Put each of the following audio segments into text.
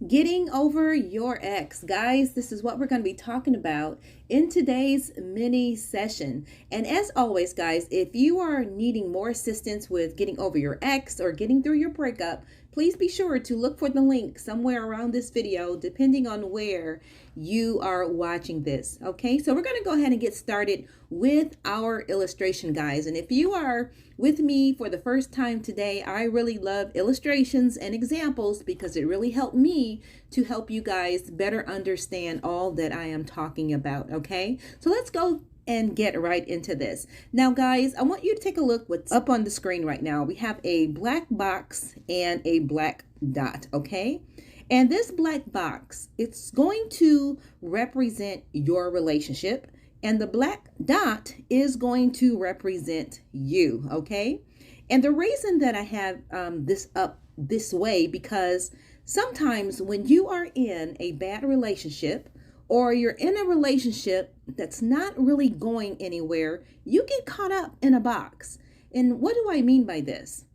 Getting over your ex. Guys, this is what we're going to be talking about in today's mini session. And as always, guys, if you are needing more assistance with getting over your ex or getting through your breakup, please be sure to look for the link somewhere around this video, depending on where you are watching this. Okay, so we're going to go ahead and get started with our illustration, guys. And if you are with me for the first time today, I really love illustrations and examples because it really helped me to help you guys better understand all that I am talking about. Okay, so let's go and get right into this. Now, guys, I want you to take a look what's up on the screen right now. We have a black box and a black dot, okay? And this black box, it's going to represent your relationship, and the black dot is going to represent you, okay? And the reason that I have this up this way, because sometimes when you are in a bad relationship, or you're in a relationship that's not really going anywhere, you get caught up in a box. And what do I mean by this?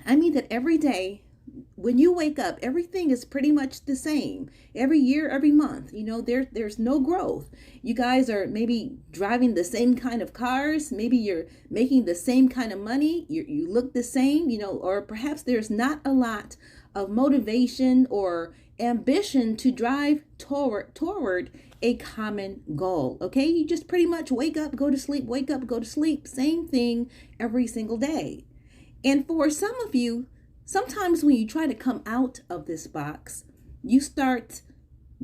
I mean that every day when you wake up, everything is pretty much the same. Every year, every month, there's no growth. You guys are maybe driving the same kind of cars. Maybe you're making the same kind of money. You look the same, or perhaps there's not a lot of motivation or ambition to drive toward a common goal. Okay, you just pretty much wake up, go to sleep, wake up, go to sleep, same thing every single day. And for some of you, sometimes when you try to come out of this box, you start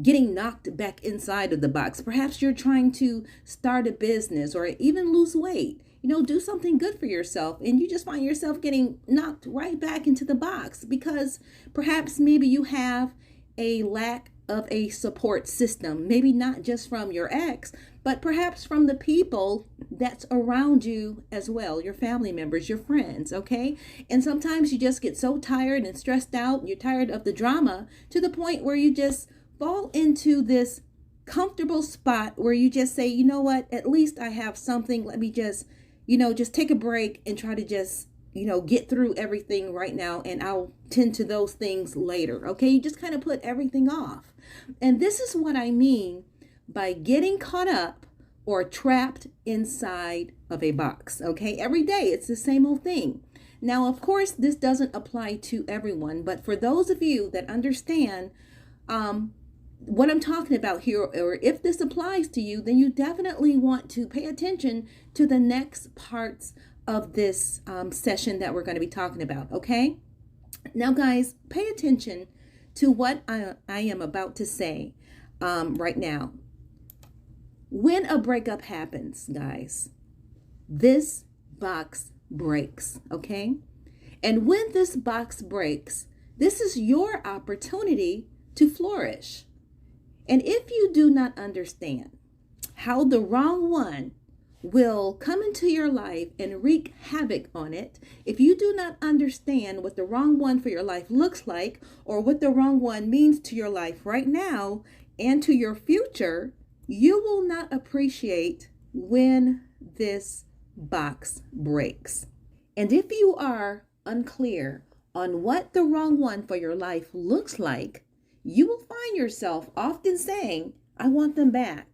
getting knocked back inside of the box. Perhaps you're trying to start a business or even lose weight, do something good for yourself, and you just find yourself getting knocked right back into the box because perhaps maybe you have a lack of a support system, maybe not just from your ex, but perhaps from the people that's around you as well, your family members, your friends, okay? And sometimes you just get so tired and stressed out, you're tired of the drama to the point where you just fall into this comfortable spot where you just say, you know what, at least I have something, let me just take a break and try to just get through everything right now, and I'll tend to those things later. Okay, you just kind of put everything off. And this is what I mean by getting caught up or trapped inside of a box. Okay, every day it's the same old thing. Now, of course, this doesn't apply to everyone, but for those of you that understand what I'm talking about here, or if this applies to you, then you definitely want to pay attention to the next parts of this session that we're going to be talking about, okay? Now, guys, pay attention to what I am about to say right now. When a breakup happens, guys, this box breaks, okay? And when this box breaks, this is your opportunity to flourish. And if you do not understand how the wrong one will come into your life and wreak havoc on it, if you do not understand what the wrong one for your life looks like, or what the wrong one means to your life right now and to your future, you will not appreciate when this box breaks. And if you are unclear on what the wrong one for your life looks like, you will find yourself often saying, I want them back.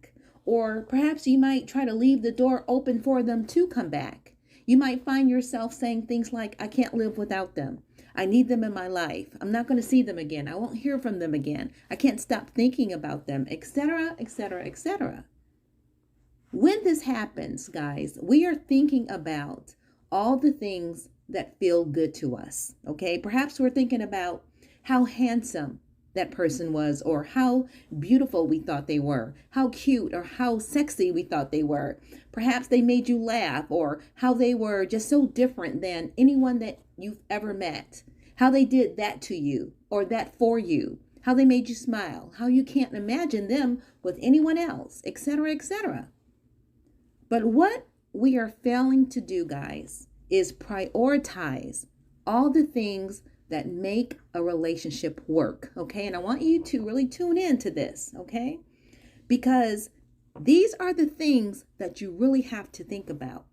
Or perhaps you might try to leave the door open for them to come back. You might find yourself saying things like, I can't live without them. I need them in my life. I'm not going to see them again. I won't hear from them again. I can't stop thinking about them, etc., etc., etc. When this happens, guys, we are thinking about all the things that feel good to us, okay? Perhaps we're thinking about how handsome that person was, or how beautiful we thought they were, how cute or how sexy we thought they were. Perhaps they made you laugh, or how they were just so different than anyone that you've ever met, how they did that to you or that for you, how they made you smile, how you can't imagine them with anyone else, etc., etc. But what we are failing to do, guys, is prioritize all the things that make a relationship work, okay? And I want you to really tune in to this, okay? Because these are the things that you really have to think about,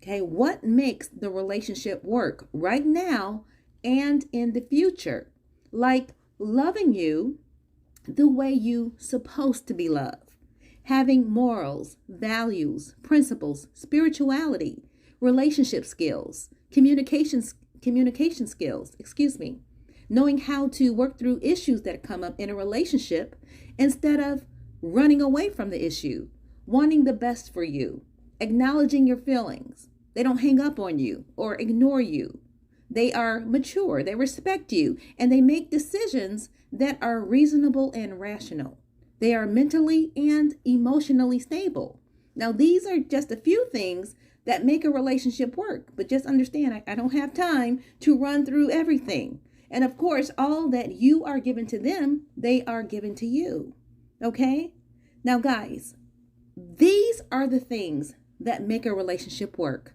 okay? What makes the relationship work right now and in the future? Like loving you the way you supposed to be loved, having morals, values, principles, spirituality, relationship skills, communication skills, knowing how to work through issues that come up in a relationship instead of running away from the issue, wanting the best for you, acknowledging your feelings. They don't hang up on you or ignore you. They are mature, they respect you, and they make decisions that are reasonable and rational. They are mentally and emotionally stable. Now, these are just a few things that make a relationship work, but just understand I don't have time to run through everything. And of course, all that you are given to them, they are given to you. Okay? Now, guys, these are the things that make a relationship work.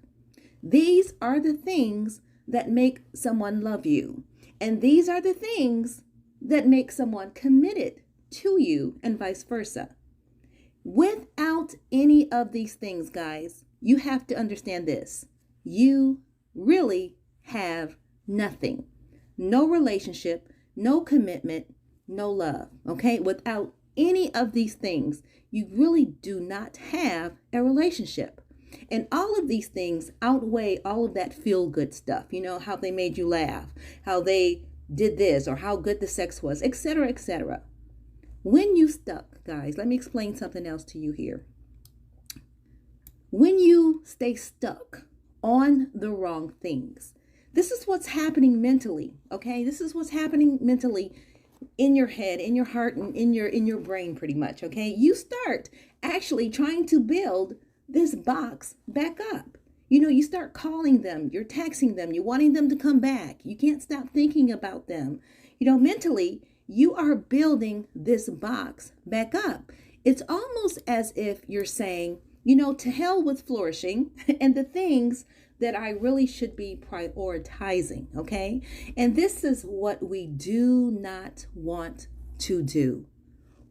These are the things that make someone love you. And these are the things that make someone committed to you and vice versa. Without any of these things, guys, you have to understand this. You really have nothing. No relationship, no commitment, no love. Okay? Without any of these things, you really do not have a relationship. And all of these things outweigh all of that feel-good stuff. You know, how they made you laugh, how they did this, or how good the sex was, etc., etc. When you stuck, guys, let me explain something else to you here. When you stay stuck on the wrong things, this is what's happening mentally, okay? This is what's happening mentally in your head, in your heart, and in your brain pretty much, okay? You start actually trying to build this box back up. You know, you start calling them, you're texting them, you're wanting them to come back. You can't stop thinking about them. You know, mentally, you are building this box back up. It's almost as if you're saying, you know, to hell with flourishing and the things that I really should be prioritizing, okay? And this is what we do not want to do.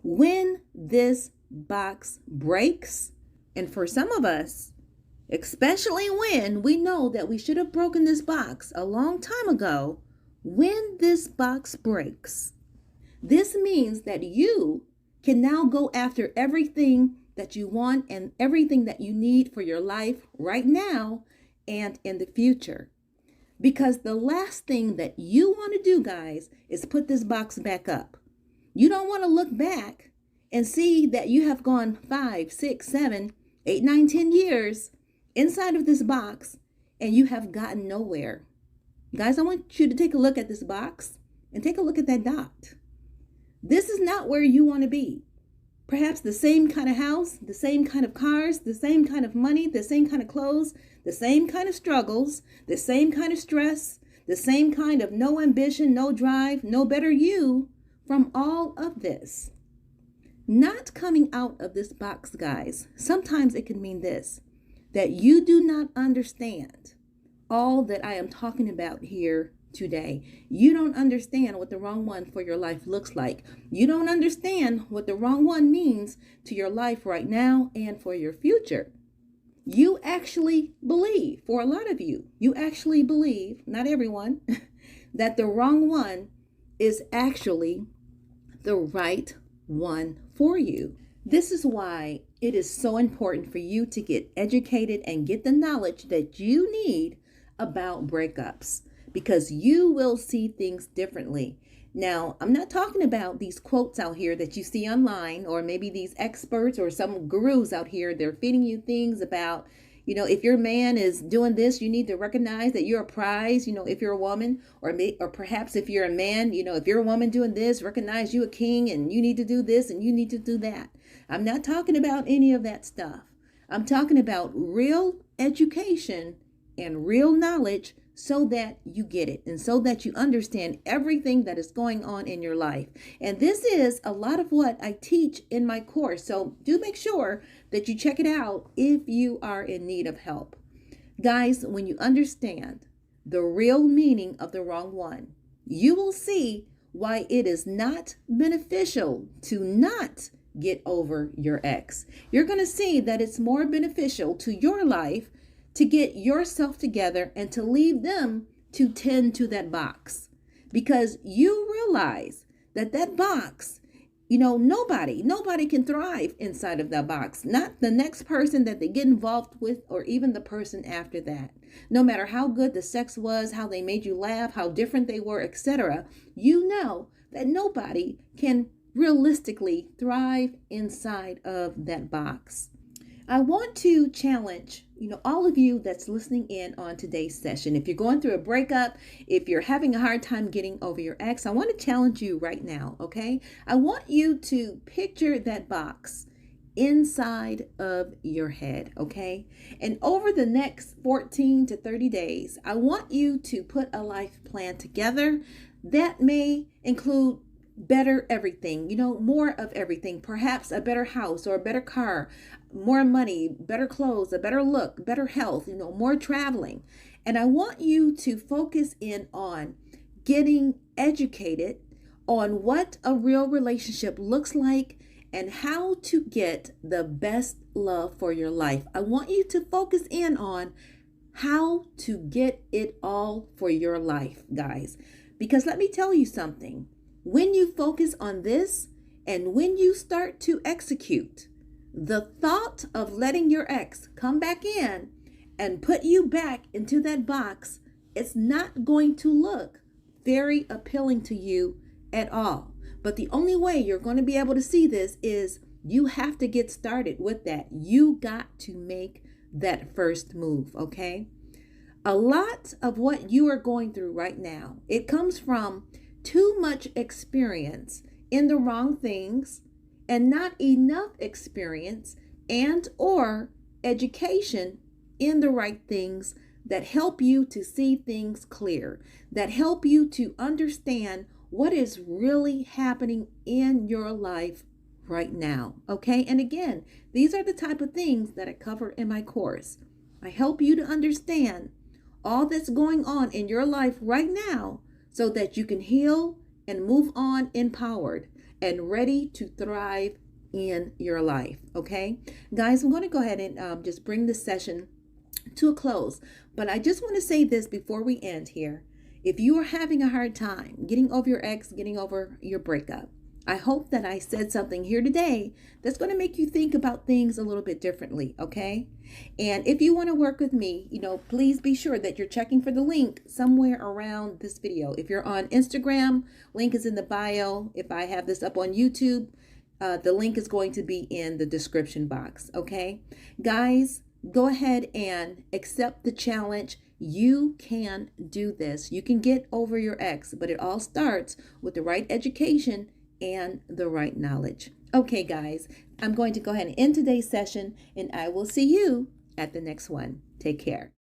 When this box breaks, and for some of us, especially when we know that we should have broken this box a long time ago, when this box breaks, this means that you can now go after everything that you want and everything that you need for your life right now and in the future. Because the last thing that you want to do, guys, is put this box back up. You don't want to look back and see that you have gone 5, 6, 7, 8, 9, 10 years inside of this box and you have gotten nowhere. Guys, I want you to take a look at this box and take a look at that dot. This is not where you want to be. Perhaps the same kind of house, the same kind of cars, the same kind of money, the same kind of clothes, the same kind of struggles, the same kind of stress, the same kind of no ambition, no drive, no better you from all of this. Not coming out of this box, guys, sometimes it can mean this, that you do not understand all that I am talking about here today. You don't understand what the wrong one for your life looks like. You don't understand what the wrong one means to your life right now and for your future. You actually believe, for a lot of you, you actually believe, not everyone, that the wrong one is actually the right one for you. This is why it is so important for you to get educated and get the knowledge that you need about breakups, because you will see things differently. Now, I'm not talking about these quotes out here that you see online, or maybe these experts or some gurus out here. They're feeding you things about, you know, if your man is doing this, you need to recognize that you're a prize, you know, if you're a woman, or perhaps if you're a man, you know, if you're a woman doing this, recognize you a king and you need to do this and you need to do that. I'm not talking about any of that stuff. I'm talking about real education and real knowledge so that you get it and so that you understand everything that is going on in your life. And this is a lot of what I teach in my course. So do make sure that you check it out if you are in need of help. Guys, when you understand the real meaning of the wrong one, you will see why it is not beneficial to not get over your ex. You're going to see that it's more beneficial to your life to get yourself together and to leave them to tend to that box, because you realize that that box, Nobody can thrive inside of that box. Not the next person that they get involved with, or even the person after that. No matter how good the sex was, how they made you laugh, how different they were, etc., you know that nobody can realistically thrive inside of that box. I want to challenge, all of you that's listening in on today's session. If you're going through a breakup, if you're having a hard time getting over your ex, I want to challenge you right now, okay? I want you to picture that box inside of your head, okay? And over the next 14 to 30 days, I want you to put a life plan together that may include better everything, more of everything, perhaps a better house or a better car, more money, better clothes, a better look, better health, more traveling. And I want you to focus in on getting educated on what a real relationship looks like and how to get the best love for your life. I want you to focus in on how to get it all for your life, guys. Because let me tell you something. When you focus on this and when you start to execute, the thought of letting your ex come back in and put you back into that box, it's not going to look very appealing to you at all. But the only way you're going to be able to see this is you have to get started with that. You got to make that first move, okay? A lot of what you are going through right now, it comes from too much experience in the wrong things and not enough experience and or education in the right things that help you to see things clear, that help you to understand what is really happening in your life right now. Okay. And again, these are the type of things that I cover in my course. I help you to understand all that's going on in your life right now so that you can heal and move on empowered and ready to thrive in your life. Okay, guys, I'm going to go ahead and just bring this session to a close. But I just want to say this before we end here. If you are having a hard time getting over your ex, getting over your breakup, I hope that I said something here today that's going to make you think about things a little bit differently, okay? And if you want to work with me, please be sure that you're checking for the link somewhere around this video. If you're on Instagram, link is in the bio. If I have this up on YouTube, the link is going to be in the description box, okay? Guys, go ahead and accept the challenge. You can do this. You can get over your ex, but it all starts with the right education and the right knowledge. Okay, guys, I'm going to go ahead and end today's session, and I will see you at the next one. Take care.